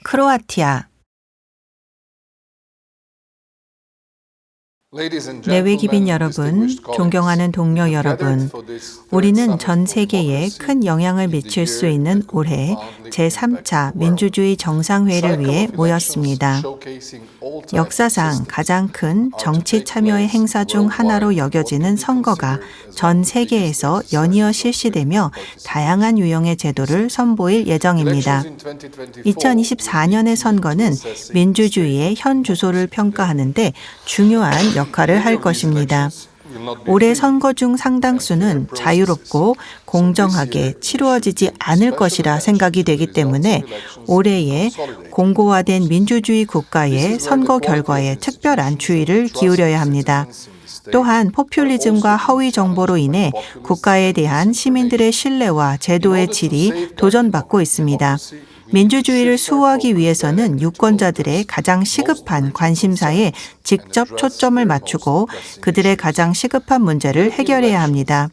크로아티아. 내외 기빈 여러분, 존경하는 동료 여러분, 우리는 전 세계에 큰 영향을 미칠 수 있는 올해 제3차 민주주의 정상회의를 위해 모였습니다. 역사상 가장 큰 정치 참여의 행사 중 하나로 여겨지는 선거가 전 세계에서 연이어 실시되며 다양한 유형의 제도를 선보일 예정입니다. 2024년의 선거는 민주주의의 현 주소를 평가하는 데 중요한 역할을 할 것입니다. 올해 선거 중 상당수는 자유롭고 공정하게 치루어지지 않을 것이라 생각이 되기 때문에 올해의 공고화된 민주주의 국가의 선거 결과에 특별한 주의를 기울여야 합니다. 또한 포퓰리즘과 허위 정보로 인해 국가에 대한 시민들의 신뢰와 제도의 질이 도전받고 있습니다. 민주주의를 수호하기 위해서는 유권자들의 가장 시급한 관심사에 직접 초점을 맞추고 그들의 가장 시급한 문제를 해결해야 합니다.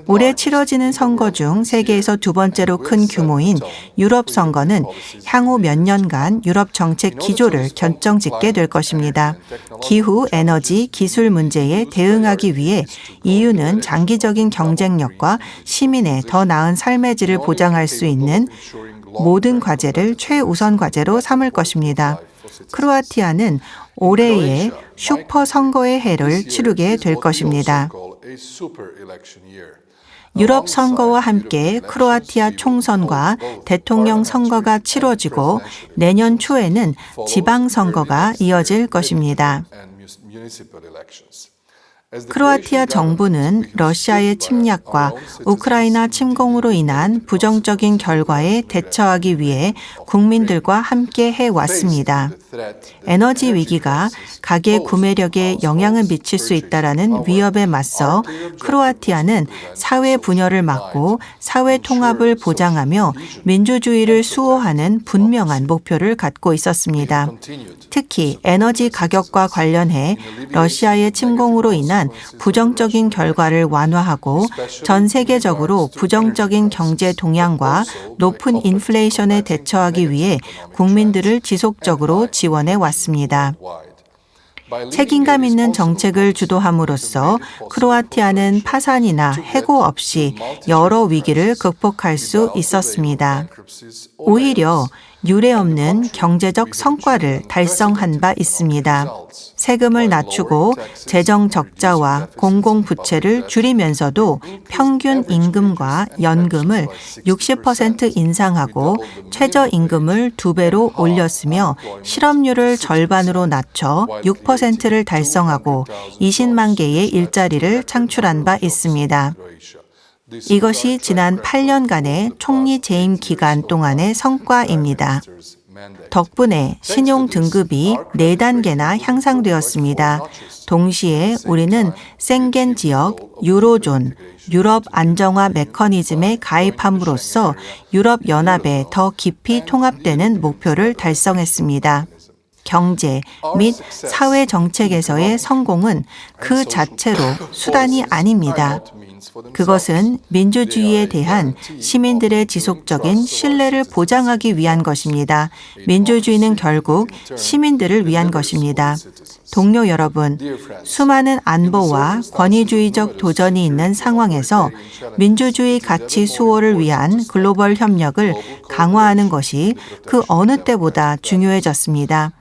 올해 치러지는 선거 중 세계에서 두 번째로 큰 규모인 유럽 선거는 향후 몇 년간 유럽 정책 기조를 결정짓게 될 것입니다. 기후, 에너지, 기술 문제에 대응하기 위해 EU는 장기적인 경쟁력과 시민의 더 나은 삶의 질을 보장할 수 있는 모든 과제를 최우선 과제로 삼을 것입니다. 크로아티아는 올해의 슈퍼 선거의 해를 치르게 될 것입니다. 유럽 선거와 함께 크로아티아 총선과 대통령 선거가 치러지고 내년 초에는 지방 선거가 이어질 것입니다. 크로아티아 정부는 러시아의 침략과 우크라이나 침공으로 인한 부정적인 결과에 대처하기 위해 국민들과 함께 해왔습니다. 에너지 위기가 가계 구매력에 영향을 미칠 수 있다는 위협에 맞서 크로아티아는 사회 분열을 막고 사회 통합을 보장하며 민주주의를 수호하는 분명한 목표를 갖고 있었습니다. 특히 에너지 가격과 관련해 러시아의 침공으로 인한 부정적인 결과를 완화하고 전 세계적으로 부정적인 경제 동향과 높은 인플레이션에 대처하기 위해 국민들을 지속적으로 지원해 왔습니다. 책임감 있는 정책을 주도함으로써 크로아티아는 파산이나 해고 없이 여러 위기를 극복할 수 있었습니다. 오히려 유례없는 경제적 성과를 달성한 바 있습니다. 세금을 낮추고 재정 적자와 공공부채를 줄이면서도 평균 임금과 연금을 60% 인상하고 최저임금을 2배로 올렸으며 실업률을 절반으로 낮춰 6%를 달성하고 20만 개의 일자리를 창출한 바 있습니다. 이것이 지난 8년간의 총리 재임 기간 동안의 성과입니다. 덕분에 신용 등급이 4단계나 향상되었습니다. 동시에 우리는 생겐 지역, 유로존, 유럽 안정화 메커니즘에 가입함으로써 유럽 연합에 더 깊이 통합되는 목표를 달성했습니다. 경제 및 사회 정책에서의 성공은 그 자체로 수단이 아닙니다. 그것은 민주주의에 대한 시민들의 지속적인 신뢰를 보장하기 위한 것입니다. 민주주의는 결국 시민들을 위한 것입니다. 동료 여러분, 수많은 안보와 권위주의적 도전이 있는 상황에서 민주주의 가치 수호를 위한 글로벌 협력을 강화하는 것이 그 어느 때보다 중요해졌습니다.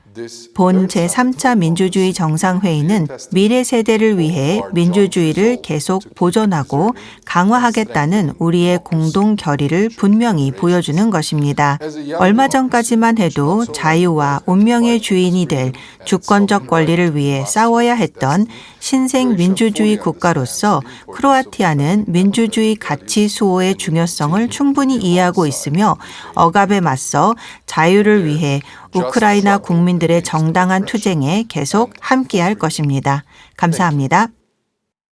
본 제3차 민주주의 정상회의는 미래 세대를 위해 민주주의를 계속 보존하고 강화하겠다는 우리의 공동 결의를 분명히 보여주는 것입니다. 얼마 전까지만 해도 자유와 운명의 주인이 될 주권적 권리를 위해 싸워야 했던 신생 민주주의 국가로서 크로아티아는 민주주의 가치 수호의 중요성을 충분히 이해하고 있으며 억압에 맞서 자유를 위해 우크라이나 국민들의 정당한 투쟁에 계속 함께할 것입니다. 감사합니다.